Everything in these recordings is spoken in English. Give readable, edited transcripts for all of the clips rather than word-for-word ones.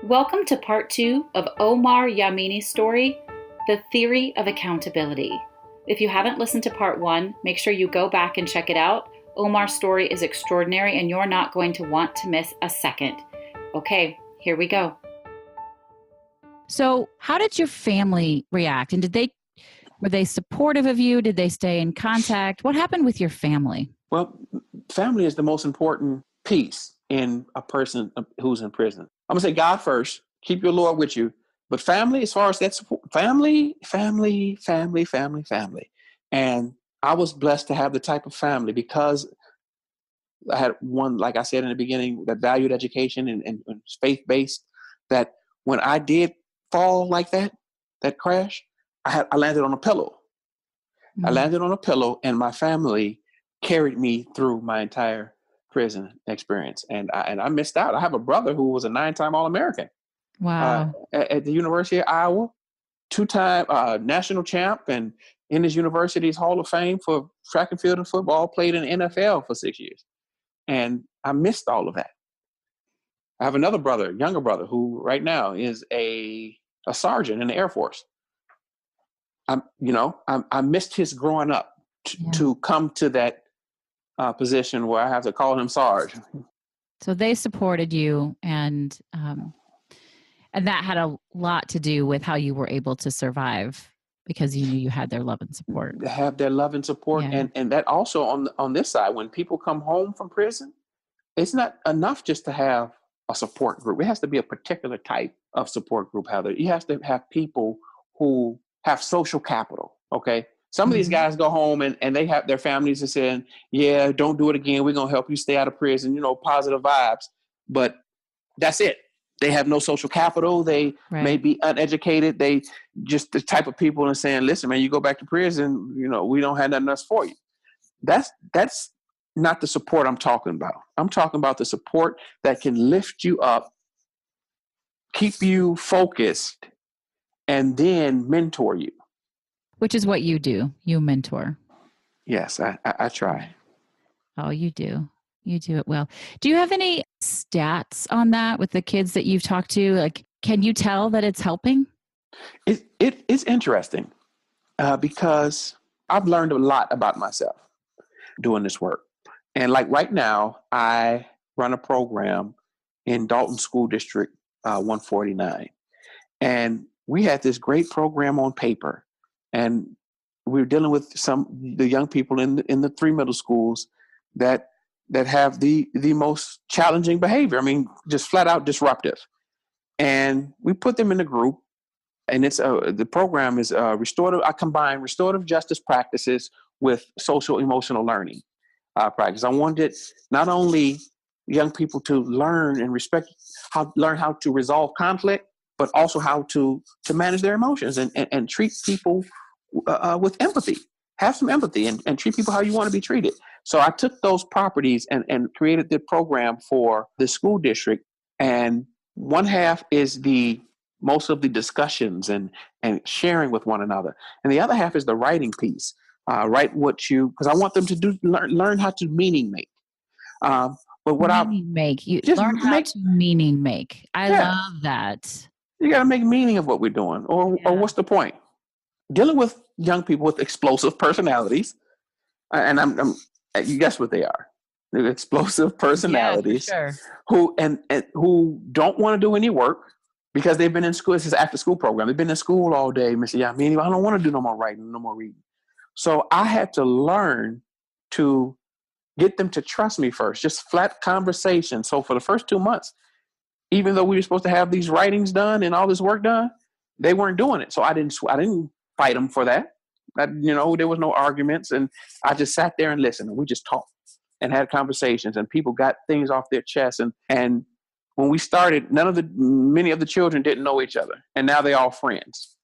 Welcome to part 2 of Omar Yamini's story, The Theory of Accountability. If you haven't listened to part 1, make sure you go back and check it out. Omar's story is extraordinary and you're not going to want to miss a second. Okay, here we go. So, how did your family react? And were they supportive of you? Did they stay in contact? What happened with your family? Well, family is the most important piece in a person who's in prison. I'm gonna say God first. Keep your Lord with you, but family, as far as that's family. And I was blessed to have the type of family because I had one, like I said in the beginning, that valued education and faith based. That when I did fall like that crash, I landed on a pillow. Mm-hmm. I landed on a pillow, and my family carried me through my entire prison experience. And I missed out. I have a brother who was a 9-time All-American. Wow. At the University of Iowa, 2-time national champ, and in his university's Hall of Fame for track and field and football, played in the NFL for 6 years. And I missed all of that. I have another brother, younger brother, who right now is a sergeant in the Air Force. I missed his growing up to come to that position where I have to call him Sarge. So they supported you, and that had a lot to do with how you were able to survive because you knew you had their love and support. They have their love and support, and that also on this side, when people come home from prison, it's not enough just to have a support group. It has to be a particular type of support group, Heather. You have to have people who have social capital, okay? Some of these guys go home and they have their families and saying, yeah, don't do it again. We're going to help you stay out of prison, positive vibes. But that's it. They have no social capital. They may be uneducated. They just the type of people and saying, listen, man, you go back to prison, we don't have nothing else for you. That's not the support I'm talking about. I'm talking about the support that can lift you up, keep you focused, and then mentor you. Which is what you do. You mentor. Yes, I try. Oh, you do. You do it well. Do you have any stats on that with the kids that you've talked to? Like, can you tell that it's helping? It's interesting because I've learned a lot about myself doing this work. And like right now, I run a program in Dalton School District 149. And we had this great program on paper. And we were dealing with the young people in the 3 middle schools that have the most challenging behavior. I mean, just flat out disruptive. And we put them in a group, and it's the program is restorative. I combine restorative justice practices with social emotional learning practice. I wanted not only young people to learn and learn how to resolve conflict, but also how to manage their emotions and treat people with empathy. Have some empathy and treat people how you want to be treated. So I took those properties and created the program for the school district. And one half is most of the discussions and sharing with one another. And the other half is the writing piece. Write because I want them to learn how to meaning make. But what meaning make. You learn how to meaning make. I love that. You got to make meaning of what we're doing, or what's the point? Dealing with young people with explosive personalities, and you guess what they are? They're explosive personalities who don't want to do any work because they've been in school. This is after school program. They've been in school all day, Mr. Yamini. I don't want to do no more writing, no more reading. So I had to learn to get them to trust me first, just flat conversation. So for the first 2 months, even though we were supposed to have these writings done and all this work done, they weren't doing it. So I didn't fight them for that. There was no arguments, and I just sat there and listened. And we just talked and had conversations, and people got things off their chest. And when we started, many of the children didn't know each other, and now they're all friends.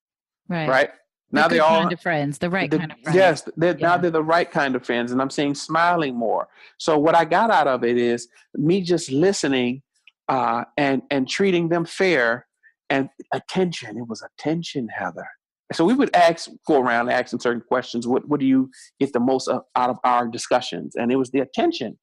Right. Now they're all kind of friends, the right kind of friends. Yes, now they're the right kind of friends, and I'm seeing smiling more. So what I got out of it is me just listening and treating them fair and attention. It was attention, Heather. So we would go around asking certain questions. What do you get the most out of our discussions? And it was the attention.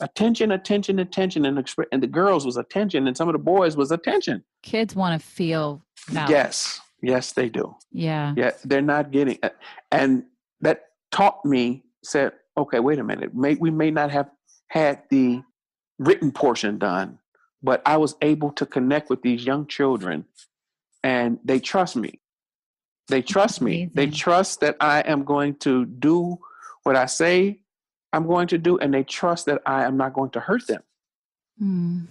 Attention, attention, attention. And the girls was attention, and some of the boys was attention. Kids want to feel valued. Yes. Yes, they do. Yeah. Yeah, they're not getting it. And that taught me, said, okay, wait a minute. We may not have had the written portion done, but I was able to connect with these young children, and they trust me. They trust me. Amazing. They trust that I am going to do what I say I'm going to do, and they trust that I am not going to hurt them.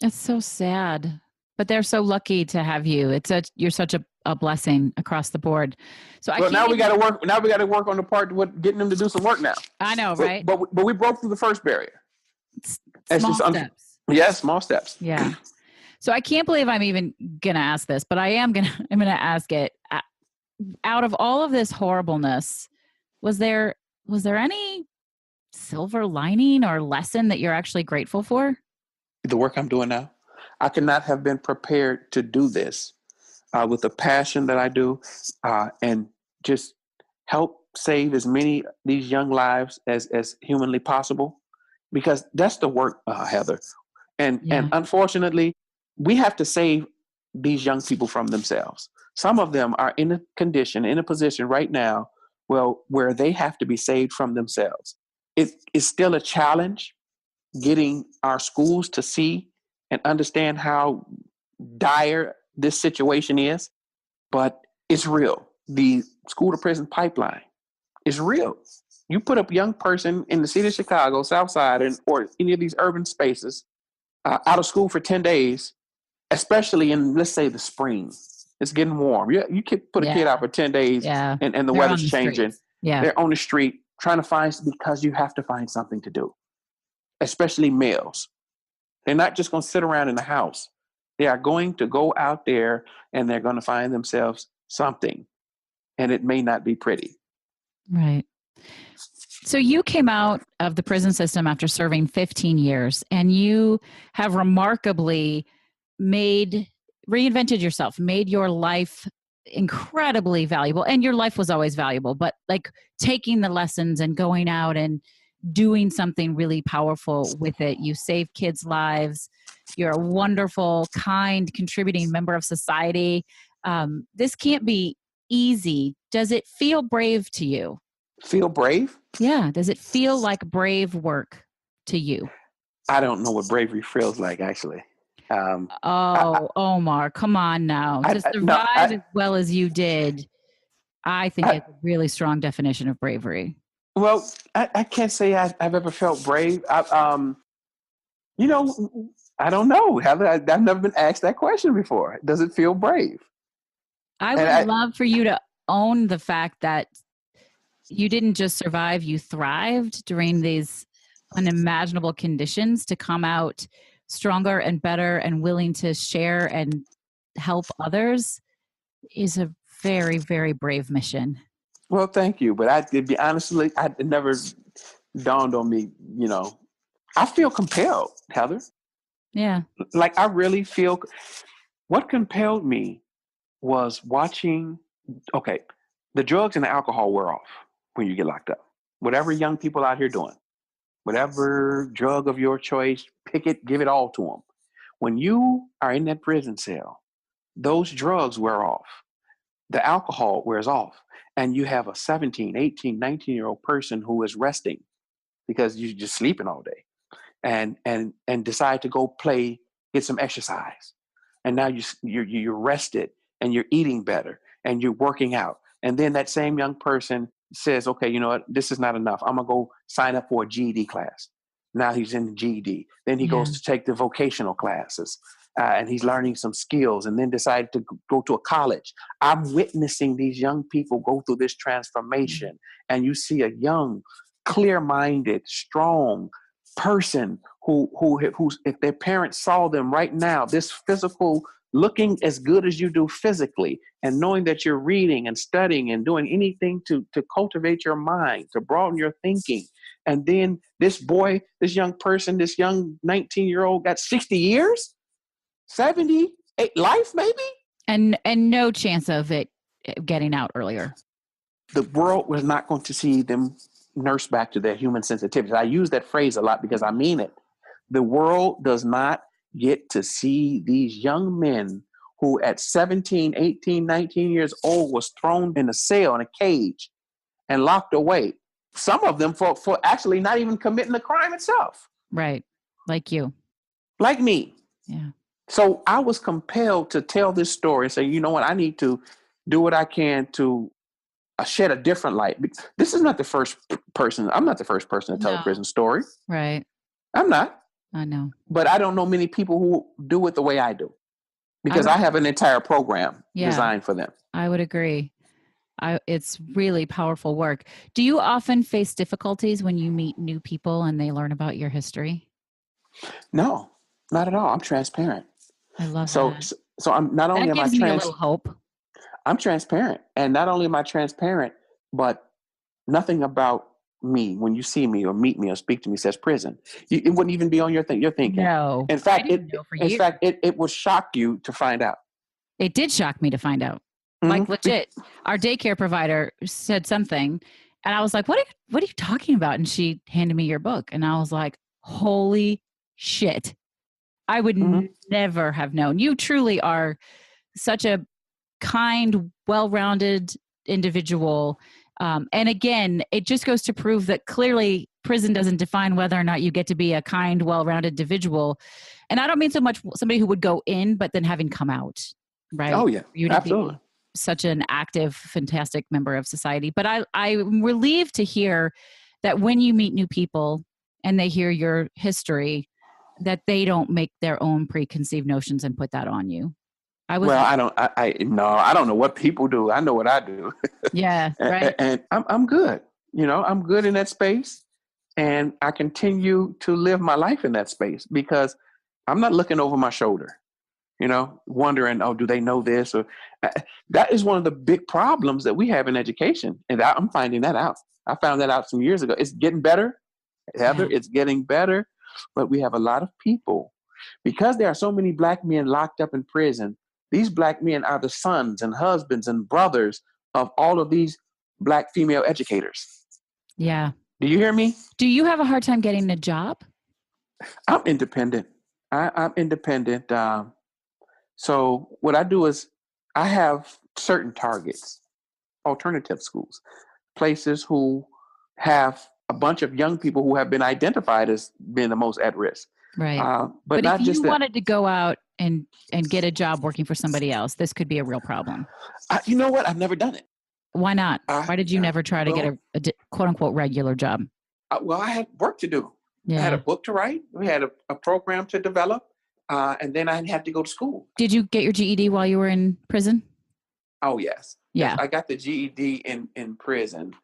It's so sad, but they're so lucky to have you. You're such a blessing across the board. So now we got to work. Now we got to work on the part with getting them to do some work now. I know, right? But we broke through the first barrier. Small steps. Yes, small steps. Yeah. So I can't believe I'm even gonna ask this, but I'm gonna ask it. Out of all of this horribleness, was there any silver lining or lesson that you're actually grateful for? The work I'm doing now. I could not have been prepared to do this with the passion that I do, and just help save as many of these young lives as humanly possible, because that's the work, Heather. And unfortunately, we have to save these young people from themselves. Some of them are in a position right now, where they have to be saved from themselves. It is still a challenge getting our schools to see and understand how dire this situation is, but it's real. The school to prison pipeline is real. You put a young person in the city of Chicago, South Side, or any of these urban spaces out of school for 10 days, especially in, let's say, the spring. It's getting warm. You can put a kid out for 10 days and the weather's changing. Yeah. They're on the street trying to find, because you have to find something to do, especially males. They're not just going to sit around in the house. They are going to go out there and they're going to find themselves something, and it may not be pretty. Right. So you came out of the prison system after serving 15 years, and you have remarkably reinvented yourself, made your life incredibly valuable. And your life was always valuable, but like taking the lessons and going out and doing something really powerful with it. You save kids' lives. You're a wonderful, kind, contributing member of society. This can't be easy. Does it feel brave to you? Feel brave? Yeah. Does it feel like brave work to you? I don't know what bravery feels like, actually. Omar, come on now. To survive as well as you did, I think it's a really strong definition of bravery. Well, I can't say I've ever felt brave. I don't know. I've never been asked that question before. Does it feel brave? I would love for you to own the fact that you didn't just survive, you thrived during these unimaginable conditions to come out stronger and better and willing to share and help others is a very, very brave mission. Well, thank you. But honestly, it never dawned on me, I feel compelled, Heather. Yeah. Like I really feel, what compelled me was watching, the drugs and the alcohol wear off when you get locked up. Whatever young people out here doing, whatever drug of your choice, pick it, give it all to them. When you are in that prison cell, those drugs wear off. The alcohol wears off. And you have a 17, 18, 19-year-old person who is resting because you're just sleeping all day and decide to go play, get some exercise. And now you're rested and you're eating better and you're working out. And then that same young person says, okay, you know what? This is not enough. I'm going to go sign up for a GED class. Now he's in the GED. Then he goes to take the vocational classes and he's learning some skills and then decided to go to a college. I'm witnessing these young people go through this transformation. And you see a young, clear-minded, strong person who's, if their parents saw them right now, this physical, looking as good as you do physically, and knowing that you're reading and studying and doing anything to cultivate your mind, to broaden your thinking. And then this boy, this young person, this young 19-year-old got 60 years, 70, life maybe? And no chance of it getting out earlier. The world was not going to see them nurse back to their human sensitivity. I use that phrase a lot because I mean it. The world does not get to see these young men who at 17, 18, 19 years old was thrown in a cell, in a cage, and locked away. Some of them for actually not even committing the crime itself. Right. Like you. Like me. Yeah. So I was compelled to tell this story and say, you know what, I need to do what I can to shed a different light. This is not the first person. I'm not the first person to tell a prison story. Right. I'm not. I know. But I don't know many people who do it the way I do because I have an entire program designed for them. I would agree. It's really powerful work. Do you often face difficulties when you meet new people and they learn about your history? No, not at all. I'm transparent. I love that. So I'm not only that gives me a little hope. I'm transparent, and not only am I transparent, but nothing about me when you see me or meet me or speak to me says prison. It wouldn't even be on your thing. You're thinking. No. In fact, it would shock you to find out. It did shock me to find out. Mm-hmm. Like legit, our daycare provider said something, and I was like, "What are you talking about?" And she handed me your book, and I was like, "Holy shit!" I would never have known. You truly are such a kind, well-rounded individual. And again, it just goes to prove that clearly prison doesn't define whether or not you get to be a kind, well-rounded individual. And I don't mean so much somebody who would go in, but then having come out, right? Oh, yeah, absolutely. Such an active, fantastic member of society. But I'm relieved to hear that when you meet new people and they hear your history, that they don't make their own preconceived notions and put that on you. I don't know what people do. I know what I do. Yeah. Right. And I'm good. I'm good in that space, and I continue to live my life in that space because I'm not looking over my shoulder, wondering, oh, do they know this? Or that is one of the big problems that we have in education. And I'm finding that out. I found that out some years ago. It's getting better, Heather. Yeah. It's getting better. But we have a lot of people, because there are so many Black men locked up in prison. These Black men are the sons and husbands and brothers of all of these Black female educators. Yeah. Do you hear me? Do you have a hard time getting a job? I'm independent. I'm independent. So what I do is I have certain targets, alternative schools, places who have a bunch of young people who have been identified as being the most at risk. Right. But not if you wanted to go out and get a job working for somebody else, this could be a real problem. You know what? I've never done it. Why not? Why did you never try to get a quote unquote regular job? Well, I had work to do. Yeah. I had a book to write. We had a program to develop. And then I had to go to school. Did you get your GED while you were in prison? Oh, yes. Yeah. Yes, I got the GED in prison.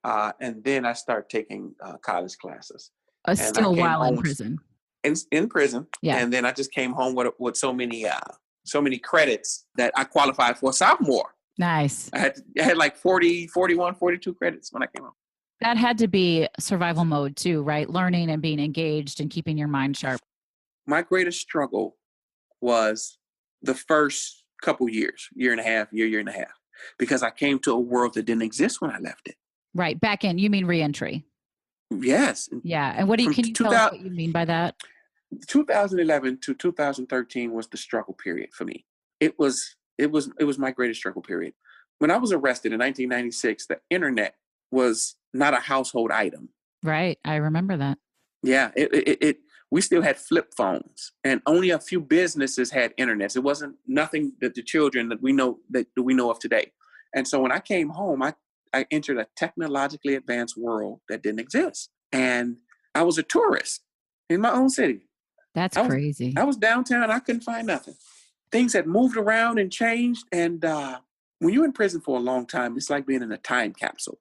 And then I started taking college classes. Still while in prison? In prison. Yeah. And then I just came home with so many credits that I qualified for a sophomore. Nice. I had like 40, 41, 42 credits when I came home. That had to be survival mode too, right? Learning and being engaged and keeping your mind sharp. My greatest struggle was the first couple years, year and a half, because I came to a world that didn't exist when I left it. Right. Back in, you mean reentry? Yes. Yeah. And can you tell us what you mean by that? 2011 to 2013 was the struggle period for me. It was my greatest struggle period. When I was arrested in 1996, the internet was not a household item. Right. I remember that. Yeah. We still had flip phones, and only a few businesses had internets. It wasn't nothing that the children that we know of today. And so when I came home, I entered a technologically advanced world that didn't exist. And I was a tourist in my own city. That's crazy. I was downtown. I couldn't find nothing. Things had moved around and changed. And when you're in prison for a long time, it's like being in a time capsule.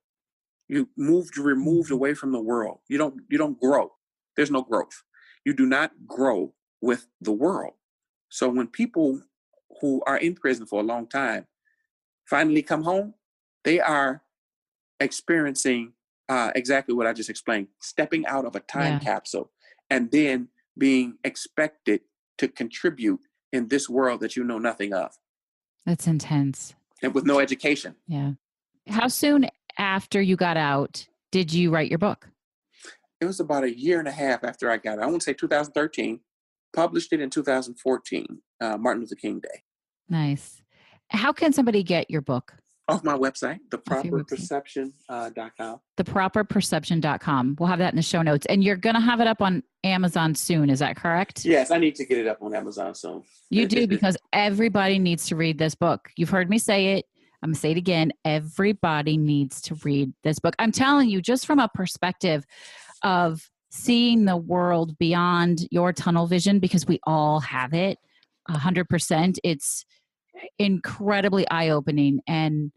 You're removed away from the world. You don't grow. There's no growth. You do not grow with the world. So when people who are in prison for a long time finally come home, they are experiencing exactly what I just explained, stepping out of a time capsule and then being expected to contribute in this world that you know nothing of. That's intense. And with no education. Yeah. How soon after you got out did you write your book? It was about a year and a half after I got it. I want to say 2013. Published it in 2014, Martin Luther King Day. Nice. How can somebody get your book? Off my website, Off your website. theproperperception.com. Theproperperception.com. We'll have that in the show notes. And you're going to have it up on Amazon soon. Is that correct? Yes, I need to get it up on Amazon soon. You do, because everybody needs to read this book. You've heard me say it. I'm going to say it again. Everybody needs to read this book. I'm telling you, just from a perspective of seeing the world beyond your tunnel vision, because we all have it 100%. It's incredibly eye-opening, and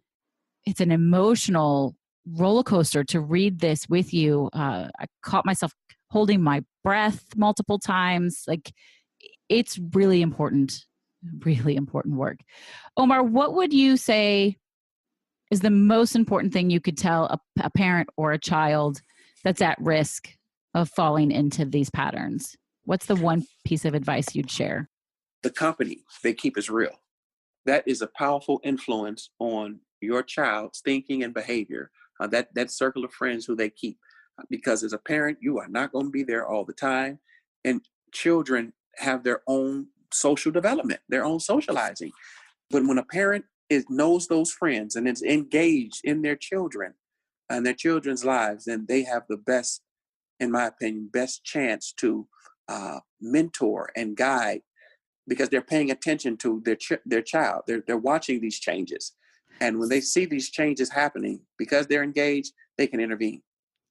it's an emotional roller coaster to read this with you. I caught myself holding my breath multiple times. Like, it's really important work. Omar, what would you say is the most important thing you could tell a parent or a child that's at risk of falling into these patterns? What's the one piece of advice you'd share? The company they keep is real. That is a powerful influence on your child's thinking and behavior. That circle of friends who they keep. Because as a parent, you are not going to be there all the time. And children have their own social development, their own socializing. But when a parent knows those friends and is engaged in their children and their children's lives, then they have the best, in my opinion, best chance to mentor and guide, because they're paying attention to their child. They're watching these changes. And when they see these changes happening, because they're engaged, they can intervene.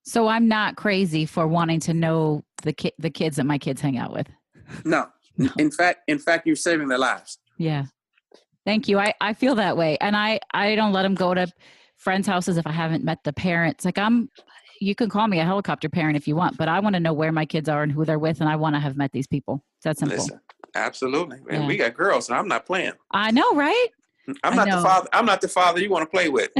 So I'm not crazy for wanting to know the kids that my kids hang out with. No. In fact, you're saving their lives. Yeah. Thank you. I feel that way. And I don't let them go to friends' houses if I haven't met the parents. Like, you can call me a helicopter parent if you want, but I want to know where my kids are and who they're with. And I want to have met these people. It's that simple. Listen, absolutely. And Yeah. we got girls, so I'm not playing. I know, right? I'm not the father you want to play with.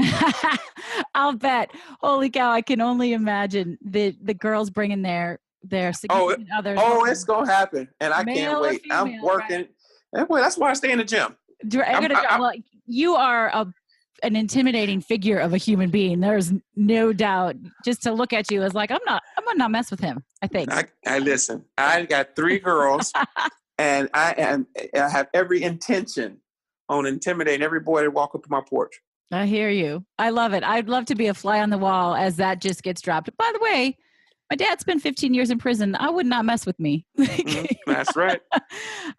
I'll bet. Holy cow. I can only imagine the girls bringing their significant others. Oh, it's going to happen. And I can't wait. Female, I'm working. Right? That's why I stay in the gym. Well, you are an intimidating figure of a human being. There's no doubt. Just to look at you is like, I'm going to not mess with him, I think. I listen. I got 3 girls and I have every intention on intimidating every boy that walk up to my porch. I hear you. I love it. I'd love to be a fly on the wall as that just gets dropped. By the way, my dad spent 15 years in prison. I would not mess with me. That's right.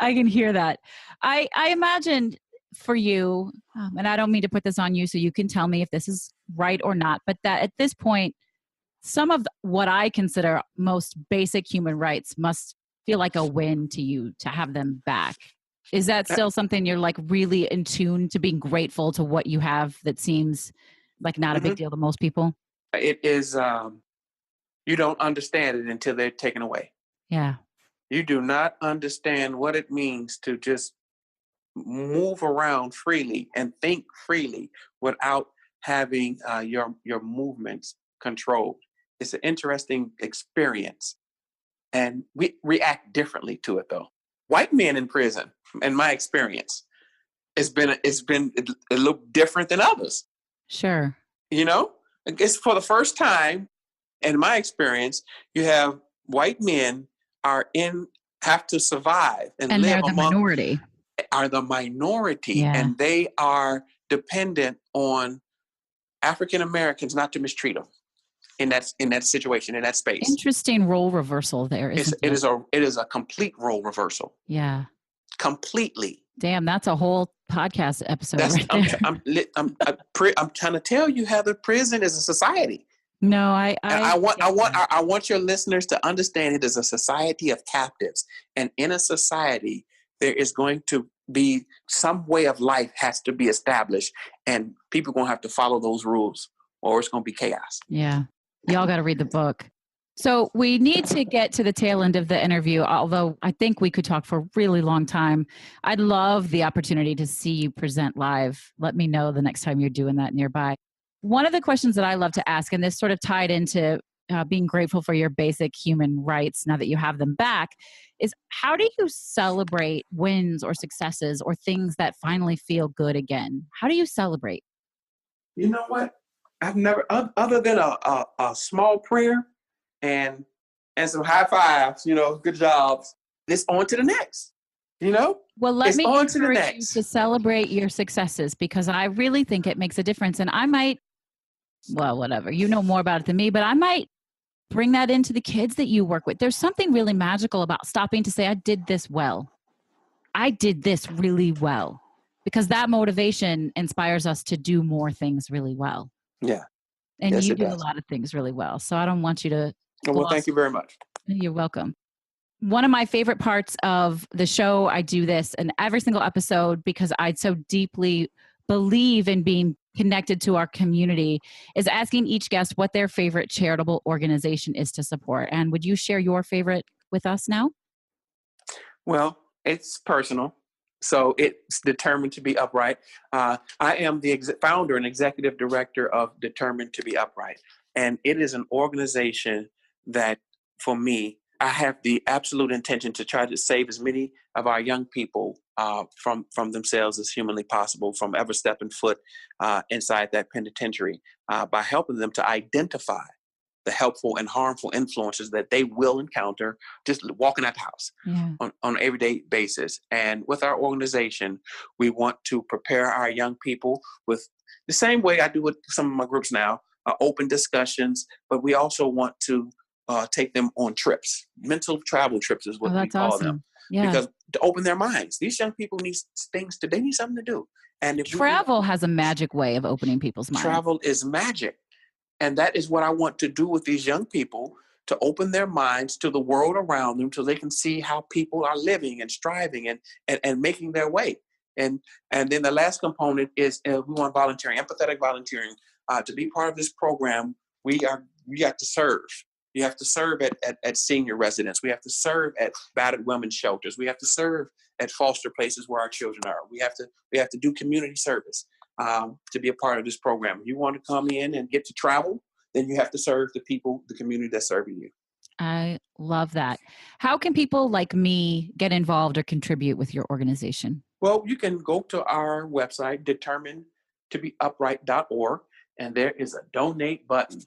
I can hear that. I imagine for you, and I don't mean to put this on you, so you can tell me if this is right or not, but that at this point, some of what I consider most basic human rights must feel like a win to you to have them back. Is that still something you're like really in tune to, being grateful to what you have that seems like not a big deal to most people? It is, you don't understand it until they're taken away. Yeah. You do not understand what it means to just move around freely and think freely without having your movements controlled. It's an interesting experience. And we react differently to it, though. White men in prison, in my experience, it's been a little different than others. Sure. You know, it's for the first time in my experience, you have white men have to survive and live they're the minority. Are the minority, Yeah. and they are dependent on African Americans not to mistreat them in that situation, in that space. Interesting role reversal there, isn't it? It is a complete role reversal. Yeah. Completely. Damn, that's a whole podcast episode right there. I'm trying to tell you, Heather, prison is a society. No, I want your listeners to understand it is a society of captives. And in a society, there is going to be some way of life has to be established, and people are going to have to follow those rules, or it's going to be chaos. Yeah. Y'all got to read the book. So we need to get to the tail end of the interview, although I think we could talk for a really long time. I'd love the opportunity to see you present live. Let me know the next time you're doing that nearby. One of the questions that I love to ask, and this sort of tied into being grateful for your basic human rights now that you have them back, is how do you celebrate wins or successes or things that finally feel good again? How do you celebrate? You know what? I've never, other than a small prayer and some high fives, good jobs. It's on to the next, Well, let it's me on to the encourage you next. to celebrate your successes because I really think it makes a difference. And I might, well, whatever, you know more about it than me, but I might bring that into the kids that you work with. There's something really magical about stopping to say, I did this well. I did this really well. Because that motivation inspires us to do more things really well. Yeah. And Yes, you it do a does. lot of things really well. So I don't want you to Well, thank gloss. you very much. You're welcome. One of my favorite parts of the show, I do this in every single episode because I so deeply believe in being connected to our community, is asking each guest what their favorite charitable organization is to support. And would you share your favorite with us now? Well, it's personal. So it's Determined to be Upright. I am the founder and executive director of Determined to be Upright. And it is an organization that, for me, I have the absolute intention to try to save as many of our young people from themselves as humanly possible, from ever stepping foot inside that penitentiary, by helping them to identify the helpful and harmful influences that they will encounter just walking out the house on an everyday basis. And with our organization, we want to prepare our young people with the same way I do with some of my groups now, open discussions, but we also want to take them on trips. Mental travel trips is what we call them. Yeah. Because to open their minds. These young people need things they need something to do. And if travel has a magic way of opening people's minds. Travel is magic. And that is what I want to do with these young people, to open their minds to the world around them so they can see how people are living and striving and making their way. And then the last component is we want volunteering, empathetic volunteering. To be part of this program, we have to serve. You have to serve at senior residents. We have to serve at battered women's shelters. We have to serve at foster places where our children are. We have to do community service. To be a part of this program. If you want to come in and get to travel, then you have to serve the people, the community that's serving you. I love that. How can people like me get involved or contribute with your organization? Well, you can go to our website, determinedtobeupright.org, and there is a donate button.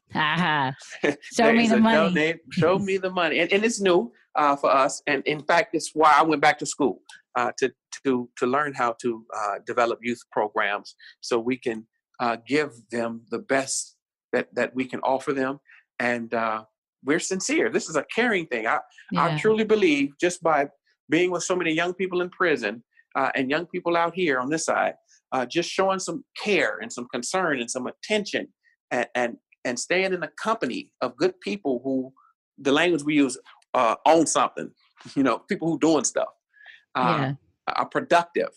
Show me the money. Show me the money. And it's new for us. And in fact, it's why I went back to school to learn how to develop youth programs so we can give them the best that we can offer them. And we're sincere. This is a caring thing. I truly believe, just by being with so many young people in prison and young people out here on this side, just showing some care and some concern and some attention and staying in the company of good people who, the language we use, own something, people who doing stuff. Are productive.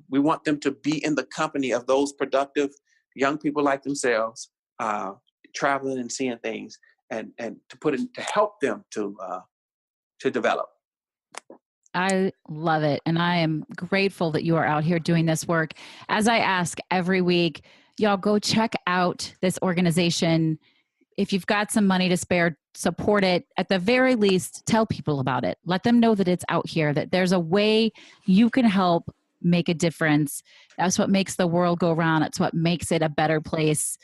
We want them to be in the company of those productive young people like themselves, traveling and seeing things, and to help them to develop. I love it. And I am grateful that you are out here doing this work. As I ask every week, y'all go check out this organization. If you've got some money to spare, support it. At the very least, tell people about it. Let them know that it's out here, that there's a way you can help make a difference. That's what makes the world go round. It's what makes it a better place,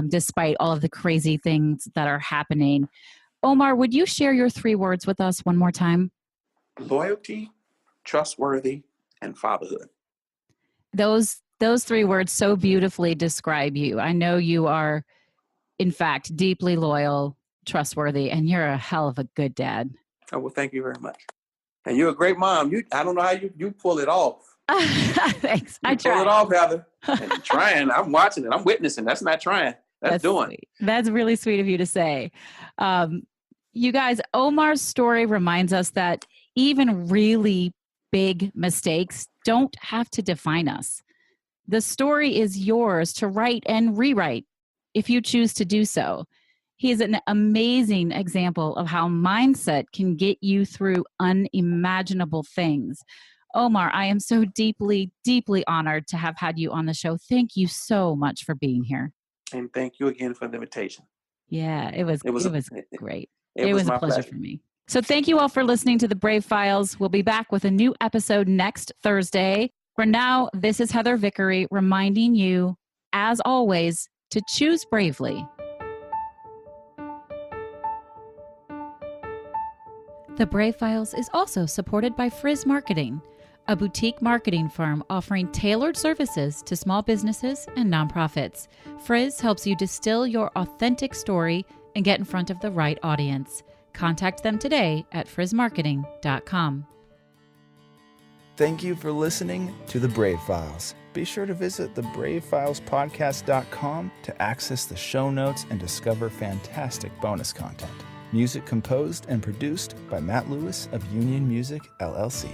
despite all of the crazy things that are happening. Omar, would you share your 3 words with us one more time? Loyalty, trustworthy, and fatherhood. Those 3 words so beautifully describe you. I know you are, in fact, deeply loyal, trustworthy, and you're a hell of a good dad. Oh, well, thank you very much. And you're a great mom. I don't know how you pull it off. Thanks. I try. Pull it off, Heather. And you're trying. I'm watching it. I'm witnessing. That's not trying. That's doing. Sweet. That's really sweet of you to say. You guys, Omar's story reminds us that even really big mistakes don't have to define us. The story is yours to write and rewrite if you choose to do so. He is an amazing example of how mindset can get you through unimaginable things. Omar, I am so deeply, deeply honored to have had you on the show. Thank you so much for being here. And thank you again for the invitation. Yeah, it was great. It was a pleasure for me. So thank you all for listening to The Brave Files. We'll be back with a new episode next Thursday. For now, this is Heather Vickery reminding you, as always, to choose bravely. The Brave Files is also supported by Frizz Marketing, a boutique marketing firm offering tailored services to small businesses and nonprofits. Frizz helps you distill your authentic story and get in front of the right audience. Contact them today at frizzmarketing.com. Thank you for listening to The Brave Files. Be sure to visit thebravefilespodcast.com to access the show notes and discover fantastic bonus content. Music composed and produced by Matt Lewis of Union Music, LLC.